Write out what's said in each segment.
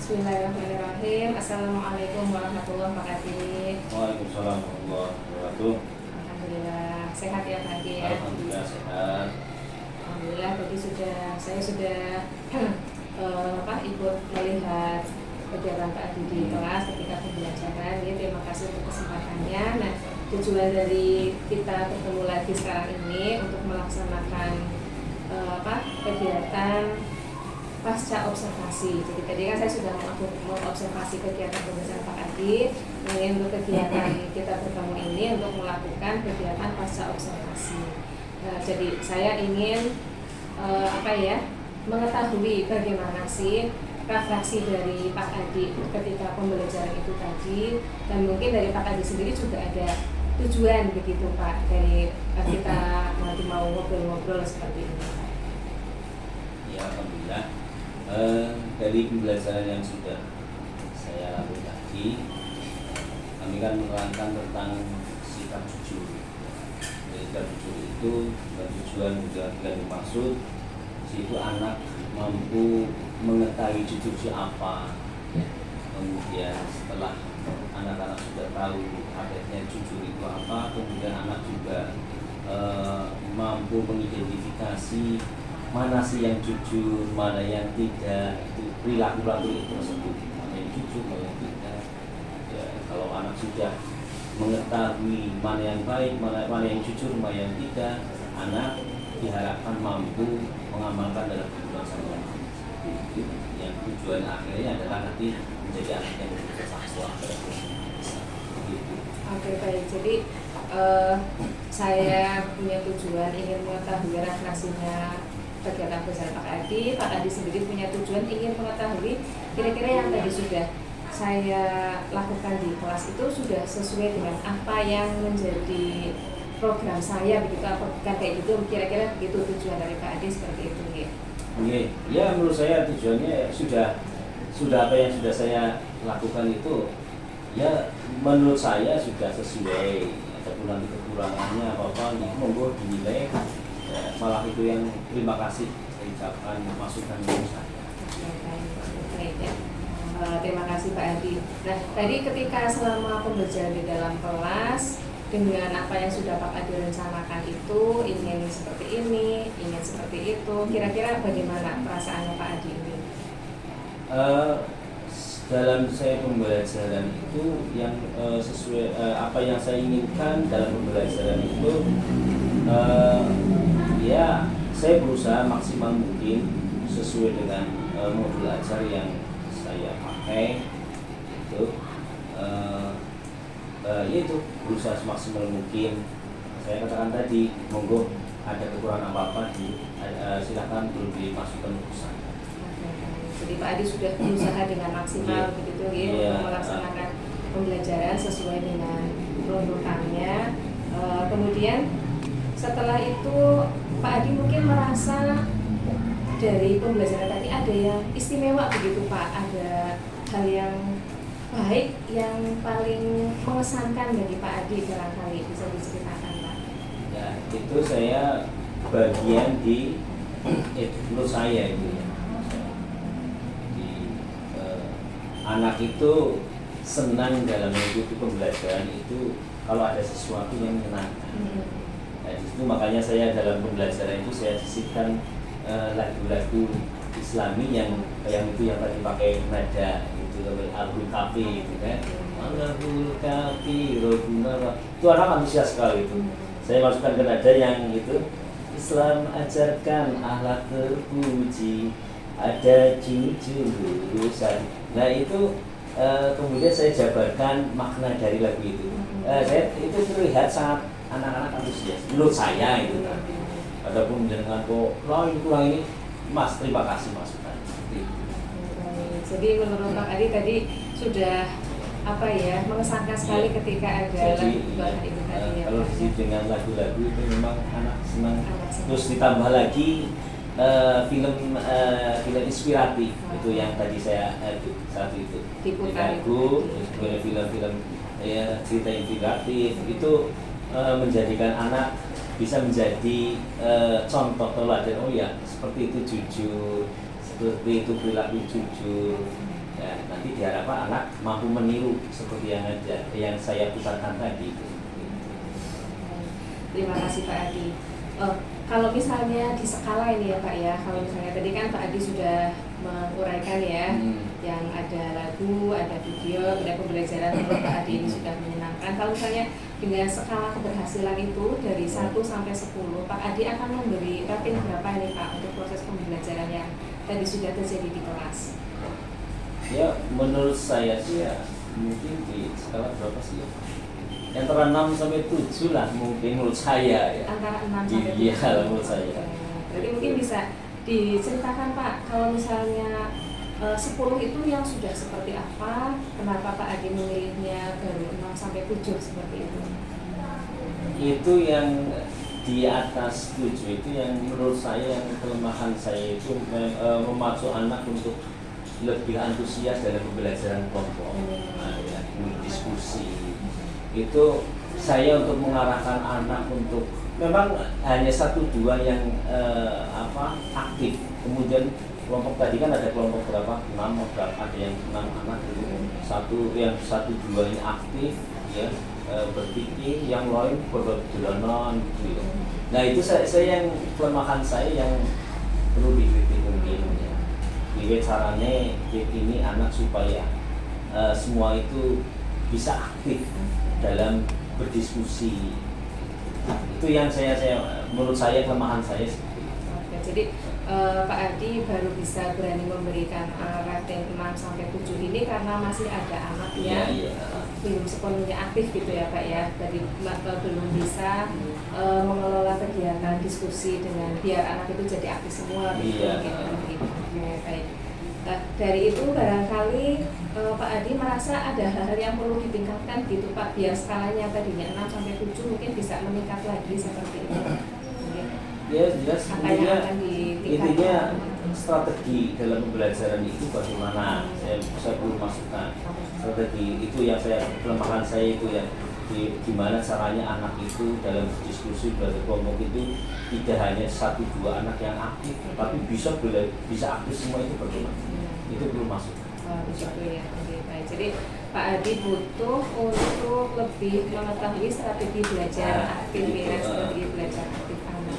Bismillahirrahmanirrahim. Assalamualaikum warahmatullahi wabarakatuh. Waalaikumsalam warahmatullahi wabarakatuh. Alhamdulillah sehat ya Pak Adi ya. Alhamdulillah sehat. Alhamdulillah tadi saya sudah ikut melihat kegiatan Pak Adi di kelas ketika pembelajaran. Ya, terima kasih untuk kesempatannya. Nah, tujuan dari kita bertemu lagi sekarang ini untuk melaksanakan kegiatan pasca observasi. Jadi tadi kan saya sudah mengobservasi kegiatan pembelajaran Pak Adi. Ini untuk kegiatan kita bertemu ini untuk melakukan kegiatan pasca observasi. Jadi saya ingin mengetahui bagaimana sih refleksi dari Pak Adi ketika pembelajaran itu tadi, dan mungkin dari Pak Adi sendiri juga ada tujuan begitu Pak dari kita nanti mau ngobrol-ngobrol seperti ini. Ya, alhamdulillah. Dari pembelajaran yang sudah saya lakukan tadi, kami kan menerangkan tentang sikap jujur. Sikap jujur itu tujuan juga dimaksud situ anak mampu mengetahui jujur siapa. Kemudian setelah anak-anak sudah tahu hakikatnya jujur itu apa, kemudian anak juga mampu mengidentifikasi mana sih yang jujur, mana yang tidak, itu perilaku tersebut, mana yang jujur, mana yang tidak. Ya, kalau anak sudah mengetahui mana yang baik, mana yang jujur, mana yang tidak, anak diharapkan mampu mengamalkan dalam kehidupan sehari-hari. Yang tujuan akhirnya adalah nanti menjadi anak yang bertakwa. Oke, baik. Jadi saya punya tujuan ingin mengetahui refleksinya kegiatan besar Pak Adi. Pak Adi sendiri punya tujuan ingin mengetahui kira-kira yang tadi sudah saya lakukan di kelas itu sudah sesuai dengan apa yang menjadi program saya begitu, apa bukan kayak gitu, kira-kira begitu tujuan dari Pak Adi seperti itu ya. Ya, menurut saya tujuannya sudah apa yang sudah saya lakukan itu ya menurut saya sudah sesuai. Ataupun nanti kekurangannya apa-apa monggo dinilai. Malah itu yang terima kasih saya ucapkan masukan dari saya. Baik ya. Terima kasih Pak Adi. Nah, tadi ketika selama pembelajaran di dalam kelas dengan apa yang sudah Pak Adi rencanakan itu, ingin seperti ini, ingin seperti itu, kira-kira bagaimana perasaannya Pak Adi ini? Dalam saya pembelajaran itu yang sesuai apa yang saya inginkan dalam pembelajaran itu ya saya berusaha maksimal mungkin sesuai dengan modul ajar yang saya pakai itu yaitu berusaha semaksimal mungkin. Saya katakan tadi monggo ada kekurangan apa-apa silakan belum dimasukkan urusan. Jadi Pak Adi sudah berusaha dengan maksimal begitu ya untuk melaksanakan pembelajaran sesuai dengan runutannya. Kemudian setelah itu Pak Adi mungkin merasa dari pembelajaran tadi ada yang istimewa begitu Pak, ada hal yang baik yang paling mengesankan dari Pak Adi barangkali bisa diceritakan Pak. Ya, itu saya bagian di menurut saya itu ya. Anak itu senang dalam mengikuti pembelajaran itu kalau ada sesuatu yang menyenangkan. Nah, itu makanya saya dalam pembelajaran itu saya sisipkan lagu-lagu Islami yang itu yang tadi pakai nada itu Al-Hul Kafi gitu kan. Al-Hul Kafi Rabbuna. Itu anak antusias sekali itu. Saya masukkan ke nada yang itu Islam ajarkan akhlak terpuji, ada jujur lulusan. Nah itu kemudian saya jabarkan makna dari lagu itu. Saya itu terlihat sangat anak-anak antusias. Menurut saya itu kan. Adapun dengan ini kurang ini, Mas terima kasih masukan. Jadi menurut Pak Adi tadi sudah mengesankan sekali ketika ada lagu bahan itu tadi ya. Kalau dengan lagu-lagu itu memang anak senang. Terus ditambah lagi film inspiratif itu yang tadi saya saat itu diputar lagu, terus film-film ya cerita inspiratif itu menjadikan anak bisa menjadi contoh teladan. Oh ya seperti itu jujur, seperti itu perilaku jujur. Ya, nanti diharapkan anak mampu meniru seperti yang saya pusatkan tadi itu. Terima kasih Pak Adi. Kalau misalnya di skala ini ya Pak ya, kalau misalnya tadi kan Pak Adi sudah menguraikan ya, yang ada lagu, ada video, ada pembelajaran menurut Pak Adi ini sudah menyenangkan. Kalau misalnya dengan skala keberhasilan itu dari 1 sampai 10, Pak Adi akan memberi rating berapa ini Pak untuk proses pembelajaran yang tadi sudah terjadi di kelas? Ya, menurut saya sih ya mungkin di skala berapa sih ya? Yang antara 6 sampai 7 lah mungkin menurut saya ya. Antara 6 sampai 7. Iya, menurut saya. Berarti mungkin bisa diceritakan Pak, kalau misalnya 10 itu yang sudah seperti apa? Kenapa Pak Adi memilihnya baru 6 sampai 7 seperti itu? Itu yang di atas 7 itu yang menurut saya yang kelemahan saya itu memacu anak untuk lebih antusias dalam pembelajaran kelompok, ya, diskusi. Itu saya untuk mengarahkan anak untuk memang hanya 1-2 yang aktif. Kemudian kelompok tadi kan ada kelompok berapa? 6 berapa? Ada yang 6 anak itu. Yang 1-2 ini aktif ya, berpikir, yang lain berdolanan gitu. Nah, itu saya yang kelemahan saya yang perlu dikritik mungkin ya. Gimana caranya ini anak supaya semua itu bisa aktif dalam berdiskusi. Itu yang menurut saya kelemahan saya. Oke, jadi Pak Adi baru bisa berani memberikan rating 6 sampai 7 ini karena masih ada anak yang belum sepenuhnya aktif gitu ya Pak ya. Jadi belum bisa mengelola kegiatan diskusi dengan biar anak itu jadi aktif semua gitu. Baik. Dari itu barangkali Pak Adi merasa ada hal-hal yang perlu ditingkatkan gitu Pak, biar skalanya tadinya 6 sampai 7 mungkin bisa meningkat lagi seperti itu. Ya, jelas intinya gitu. strategi dalam pembelajaran itu bagaimana saya perlu masukkan strategi itu yang kelemahan saya itu ya, gimana caranya anak itu dalam diskusi belajar kelompok itu tidak hanya 1-2 anak yang aktif, tapi bisa aktif semua itu bagaimana? Itu belum masuk. Begitu ya. Baik. Jadi Pak Adi butuh untuk lebih mengetahui strategi belajar aktif ya, strategi belajar aktif anak.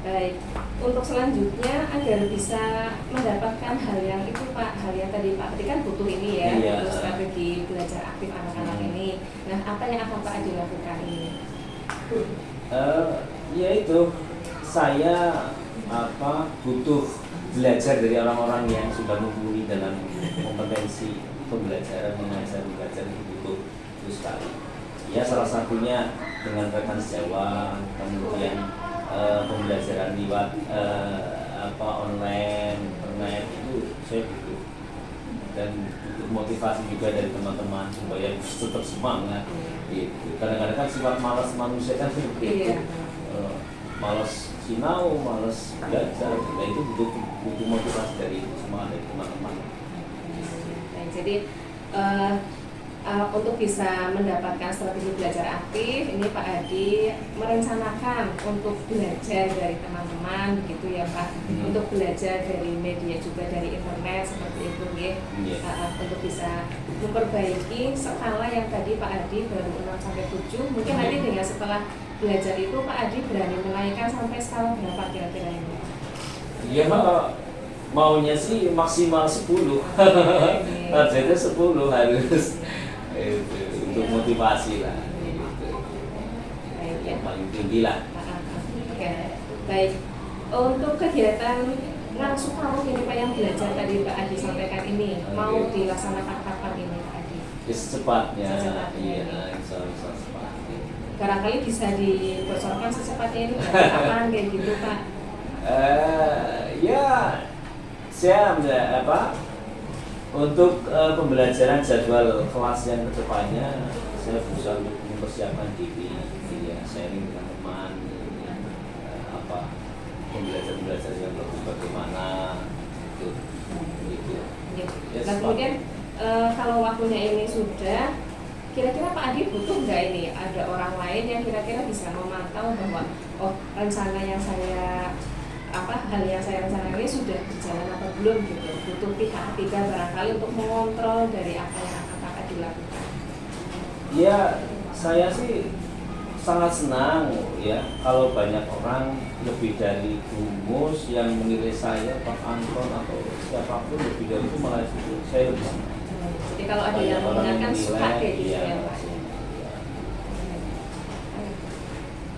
Baik. Untuk selanjutnya agar bisa mendapatkan hal yang itu Pak, hal yang tadi Pak tadi kan butuh ini ya, untuk strategi belajar aktif anak-anak ini. Nah, apa yang akan Pak Adi lakukan ini? Ya itu saya butuh belajar dari orang-orang yang sudah mumpuni dalam kompetensi pembelajaran belajar itu butuh sekali. Ya, salah satunya dengan rekan sejawat, kemudian pembelajaran lewat online, internet itu saya butuh, dan butuh motivasi juga dari teman-teman supaya tetap semangat. Gitu. Kadang-kadang kan sifat malas manusia kan seperti itu, malas sinau, malas belajar. Nah, itu butuh motivasi dari semangat dari teman-teman. Jadi untuk bisa mendapatkan strategi belajar aktif, ini Pak Adi merencanakan untuk belajar dari teman-teman, begitu ya Pak, untuk belajar dari media juga dari internet seperti itu ya, untuk bisa memperbaiki skala yang tadi Pak Adi baru 6 sampai 7, mungkin nanti dengan setelah belajar itu Pak Adi berani menaikkan sampai skala berapa kira-kira ini? Iya, maunya sih maksimal 10. Targetnya 10 harus. Itu untuk motivasi lah. Baik ya. Paling tinggi lah. Oke, baik. Untuk kegiatan langsung kamu ini Pak yang belajar tadi Pak Adi sampaikan ini mau dilaksanakan kapan ini Pak Adi? Secepatnya. Iya, secepatnya. Barangkali bisa dibocorkan secepatnya ini kapan kayak gitu Pak? Ya, saya untuk pembelajaran jadwal kelas yang kedepannya saya berusaha untuk mempersiapkan diri, ya, sharing dengan teman, pembelajaran yang bagus bagaimana gitu. Ya. Nah, kemudian kalau waktunya ini sudah, kira-kira Pak Adi butuh nggak ini ada orang lain yang kira-kira bisa memantau bahwa rencana yang saya hal yang saya rencanakan ini sudah berjalan atau belum gitu. Butuh pihak ketiga barangkali untuk mengontrol dari apa yang akan kakak dilakukan. Ya, saya sih sangat senang ya kalau banyak orang lebih dari Gumus yang menilai saya, Pak Anton atau siapapun lebih dari itu, malah itu saya lebih senang. Jadi kalau ada Banyak yang orang mengingatkan menilai, suka kayak gitu iya. ya Pak.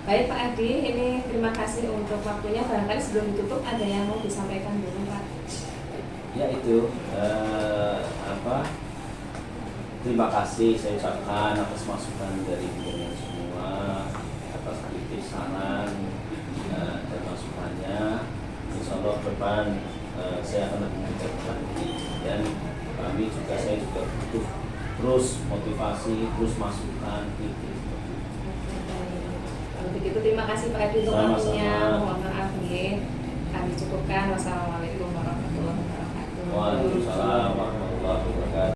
Baik Pak Adi, ini terima kasih untuk waktunya. Barangkali sebelum ditutup ada yang mau disampaikan dulu Pak. Ya itu terima kasih saya ucapkan atas masukan dari kalian semua, atas kritik, saran dan masukannya. Insya Allah ke depan saya akan lebih mengucapkan dan kami juga, saya juga butuh terus motivasi, terus masukan kritik. Kalau begitu terima kasih Pak Adi untuk waktunya. Mohon maaf nih, kami cukupkan. Wassalamualaikum warahmatullahi wabarakatuh. Waalaikumsalam.